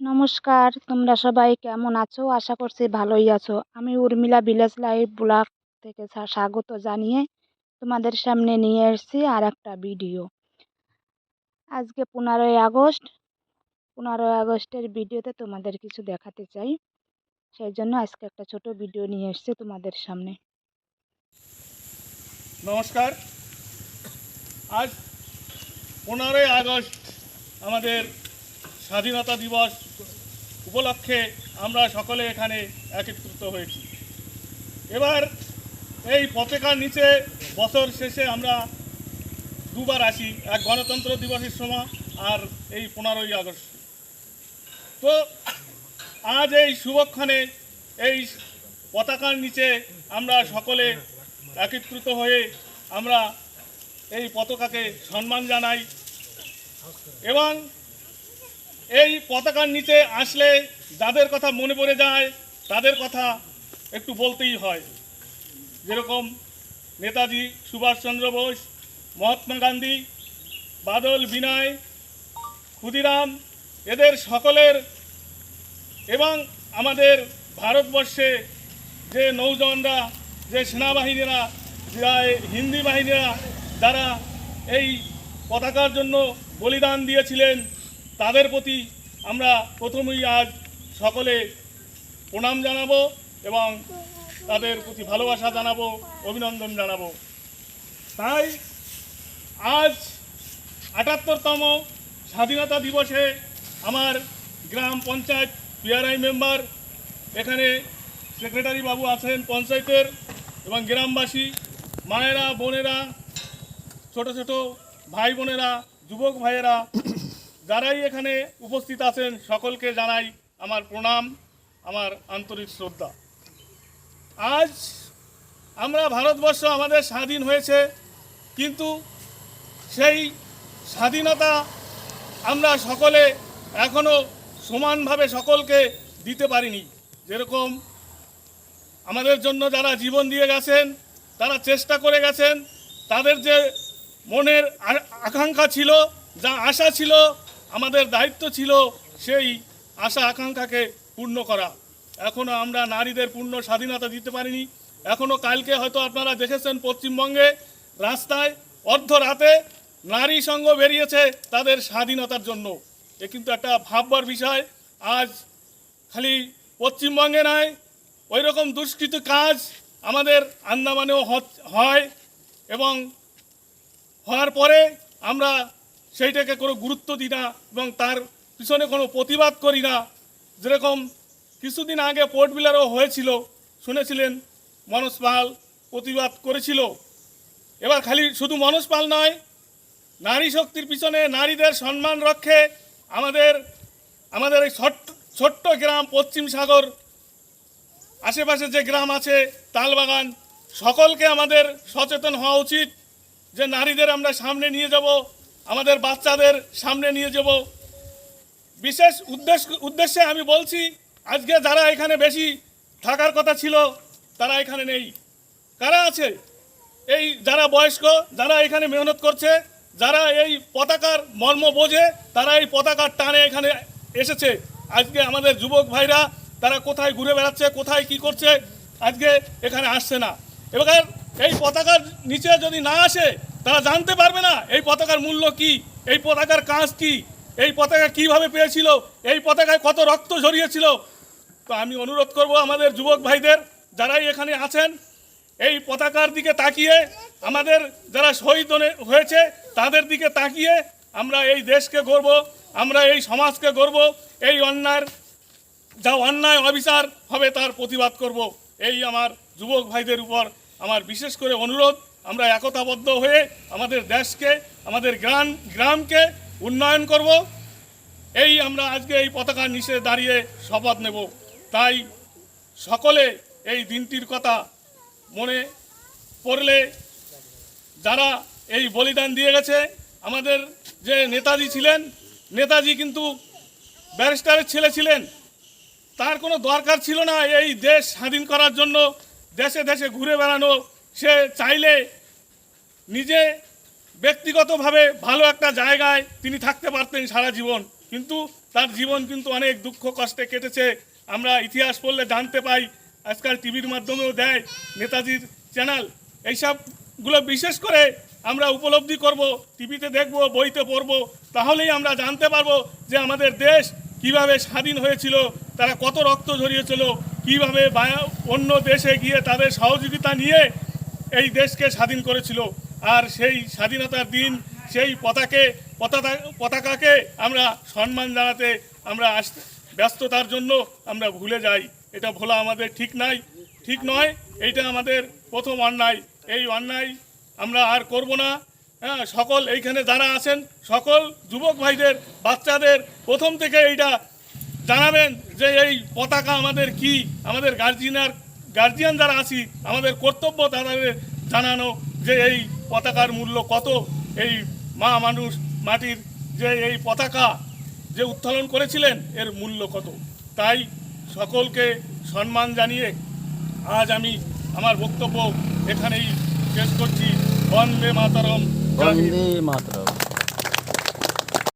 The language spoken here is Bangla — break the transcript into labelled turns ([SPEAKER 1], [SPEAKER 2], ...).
[SPEAKER 1] নমস্কার, তোমরা সবাই কেমন আছো? আশা করছি ভালোই আছো। আমি উর্মিলা ভিলেজ লাইফ ব্লগ থেকে স্বাগত জানিয়ে তোমাদের সামনে নিয়ে এসেছি আর একটা ভিডিও। আজকে 15ই আগস্ট। 15ই আগস্টের ভিডিওতে তোমাদের কিছু দেখাতে চাই, সেই জন্য আজকে একটা ছোট ভিডিও নিয়ে এসেছি তোমাদের সামনে।
[SPEAKER 2] নমস্কার। আজ 15ই আগস্ট আমাদের স্বাধীনতা দিবস উপলক্ষে আমরা সকলে এখানে একত্রিত হয়েছি। এবার এই পতাকার নিচে বছর শেষে আমরা দুবার আসি, এক গণতন্ত্র দিবসের সময় আর এই 15ই আগস্ট। তো আজ এই শুভক্ষণে এই পতাকার নিচে আমরা সকলে একত্রিত হয়ে আমরা এই পতাকাকে সম্মান জানাই এবং এই পতাকার নিচে আসলে যাদের কথা মনে পড়ে যায় তাদের কথা একটু বলতেই হয়। যেরকম নেতাজি সুভাষচন্দ্র বোস, মহাত্মা গান্ধী, বাদল বিনয়, ক্ষুদিরাম, এদের সকলের এবং আমাদের ভারতবর্ষে যে নৌজওয়ানরা, যে সেনাবাহিনীরা, যারা হিন্দি বাহিনীরা যারা এই পতাকার জন্য বলিদান দিয়েছিলেন, তাদের প্রতি আমরা প্রথমেই আজ সকলে প্রণাম জানাবো এবং তাদের প্রতি ভালোবাসা জানাবো, অভিনন্দন জানাবো। তাই আজ ৭৮তম স্বাধীনতা দিবসে আমার গ্রাম পঞ্চায়েত পিআরআই মেম্বার, এখানে সেক্রেটারি বাবু আছেন পঞ্চায়েতের, এবং গ্রামবাসী মায়েরা, বোনেরা, ছোট ছোট ভাই বোনেরা, যুবক ভাইয়েরা যারাই এখানে উপস্থিত আছেন সকলকে জানাই আমার প্রণাম, আমার আন্তরিক শ্রদ্ধা। আজ আমরা ভারতবর্ষ আমাদের স্বাধীন হয়েছে, কিন্তু সেই স্বাধীনতা আমরা সকলে এখনও সমানভাবে সকলকে দিতে পারিনি। যেরকম আমাদের জন্য যারা জীবন দিয়ে গেছেন, তারা চেষ্টা করে গেছেন, তাদের যে মনের আকাঙ্ক্ষা ছিল, যা আশা ছিল, আমাদের দায়িত্ব ছিল সেই আশা আকাঙ্ক্ষাকে পূর্ণ করা। এখনও আমরা নারীদের পূর্ণ স্বাধীনতা দিতে পারিনি। এখনও কালকে হয়তো আপনারা দেখেছেন পশ্চিমবঙ্গে রাস্তায় অর্ধরাতে নারী সংঘ বেরিয়েছে তাদের স্বাধীনতার জন্য। এ কিন্তু একটা ভাববার বিষয়। আজ খালি পশ্চিমবঙ্গে নয়, ওই রকম দুষ্কৃত কাজ আমাদের আন্দামানেও হয় এবং হওয়ার পরে আমরা সেইটাকে কোনো গুরুত্ব দিই না এবং তার পিছনে কোনো প্রতিবাদ করি না। যেরকম কিছুদিন আগে পোর্ট ব্লেয়ারও হয়েছিল, শুনেছিলেন, মনোজ পাল প্রতিবাদ করেছিল। এবার খালি শুধু মনোজ পাল নয়, নারী শক্তির পিছনে নারীদের সম্মান রক্ষে আমাদের এই ছোট্ট গ্রাম পশ্চিম সাগর, আশেপাশে যে গ্রাম আছে তালবাগান, সকলকে আমাদের সচেতন হওয়া উচিত যে নারীদের আমরা সামনে নিয়ে যাব, আমাদের বাচ্চাদের সামনে নিয়ে যাব। বিশেষ উদ্দেশ্যে আমি বলছি, আজকে যারা এখানে বেশি থাকার কথা ছিল তারা এখানে নেই। কারা আছে? এই যারা বয়স্ক, যারা এখানে মেহনত করছে, যারা এই পতাকার মর্ম বোঝে, তারা এই পতাকার টানে এখানে এসেছে। আজকে আমাদের যুবক ভাইরা তারা কোথায় ঘুরে বেড়াচ্ছে, কোথায় কি করছে, আজকে এখানে আসছে না। এবার এই পতাকার নিচে যদি না আসে তারা জানতে পারবে না এই পতাকার মূল্য কি, এই পতাকার কাজ কি, এই পতাকা কিভাবে পেয়েছিল, এই পতাকায় কত রক্ত ঝরিয়েছিল। তো আমি অনুরোধ করব আমাদের যুবক ভাইদের যারাই এখানে আছেন, এই পতাকার দিকে তাকিয়ে, আমাদের যারা শহীদ হয়েছে তাদের দিকে তাকিয়ে আমরা এই দেশকে গড়ব, আমরা এই সমাজকে গড়ব, এই যা অন্যায় অবিচার হবে তার প্রতিবাদ করব। এই আমার যুবক ভাইদের উপর আমার বিশেষ করে অনুরোধ, আমরা একতাবদ্ধ হয়ে আমাদের দেশকে, আমাদের গ্রামকে উন্নয়ন করব। এই আমরা আজকে এই পতাকার নিচে দাঁড়িয়ে শপথ নেব। তাই সকলে এই দিনটির কথা মনে পড়লে, যারা এই বলিদান দিয়ে গেছে, আমাদের যে নেতাজি ছিলেন, নেতাজি কিন্তু ব্যারিস্টারের ছেলে ছিলেন, তার কোনো দরকার ছিল না এই দেশ স্বাধীন করার জন্য দেশে দেশে ঘুরে বেড়ানো। সে চাইলে নিজে ব্যক্তিগতভাবে ভালো একটা জায়গায় তিনি থাকতে পারতেন সারা জীবন, কিন্তু তার জীবন কিন্তু অনেক দুঃখ কষ্টে কেটেছে। আমরা ইতিহাস পড়লে জানতে পাই, আজকাল টিভির মাধ্যমেও দেয় নেতাজির চ্যানেল, এইসবগুলো বিশেষ করে আমরা উপলব্ধি করব, টিভিতে দেখব, বইতে পড়ব, তাহলেই আমরা জানতে পারবো যে আমাদের দেশ কিভাবে স্বাধীন হয়েছিল, তারা কত রক্ত ঝরিয়েছিল, কিভাবে অন্য দেশে গিয়ে তাদের সহযোগিতা নিয়ে এই দেশকে স্বাধীন করেছিল। আর সেই স্বাধীনতার দিন সেই পতাকাকে আমরা সম্মান জানাতে আমরা ব্যস্ততার জন্য আমরা ভুলে যাই। এটা ভোলা আমাদের ঠিক নয়। এইটা আমাদের প্রথম অন্যায়। এই অন্যায় আমরা আর করব না। হ্যাঁ, সকল এইখানে যারা আছেন সকল যুবক ভাইদের, বাচ্চাদের প্রথম থেকে এইটা জানাবেন যে এই পতাকা আমাদের কি, আমাদের গার্জিয়ান যারা আছি আমাদের কর্তব্য তাদের জানানো যে এই পতাকার মূল্য কত, এই মা মানুষ মাটির যে এই পতাকা যে উত্তোলন করেছিলেন এর মূল্য কত। তাই সকলকে সম্মান জানিয়ে আজ আমি আমার বক্তব্য এখানেই শেষ করছি। বন্দে মাতরম।
[SPEAKER 3] বন্দে মাতরম।